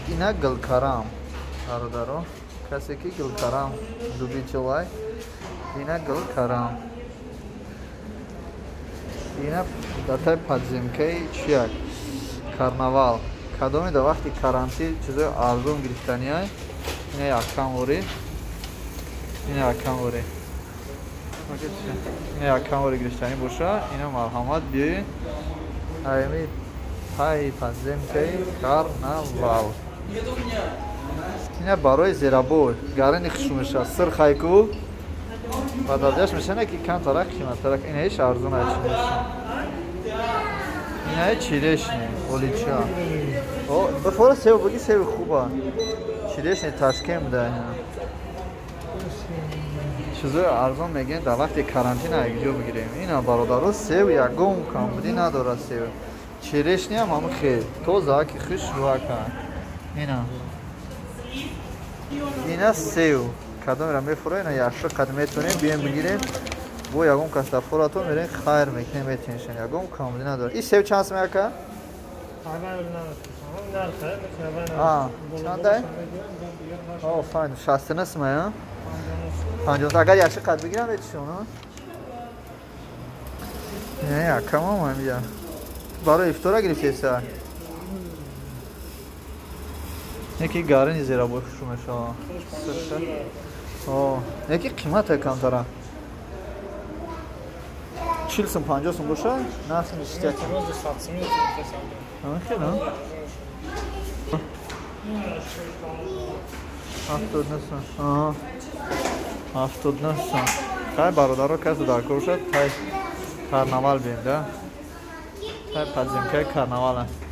اینا گلکارام برادرو کسی که گلکارام دوبیچه وای اینا گلکارام اینا داتای подземка чияк карнавал кадоми да вақти карантин чизои арзон гирифтаниай ина яккам вори ина яккам вори ина яккам вори гирифтани боша ина марҳамат биёи айми пай подземкаи карнавал ина барои зерабой гарани хушумеша сир хайку бададяш мешане ки камтарак қиматтарак инаиш арзонаш меша инаи черешни олича о бафора сев баги севи хуба черешни ташкем да чизои арзон мегӯян дар вақти карантина якҷо бигирем ина бародаро сев ягон камбудӣ надорад сев черешниам ҳама хел тоза ки хушрӯака ина сев кадомеро мефурӯ ина яшо қад метонем бием бигирем бо ягон кастафорато мерем хайр мекунем метиншен ягон камбудӣ надорад ин сев чанд сум яка чандай о файн 69 сум я 50 агар яшо қад бигирам метишон не якамам я барои ифтора гирифтеса яки гарани зерабой хушумеша яки қимата камтара 40 сум 50 сум боша нафси мешитят хела 79 сум тай бародаро касо дар кор шуд тай карнавал бием да тай подземкаи карнавал аст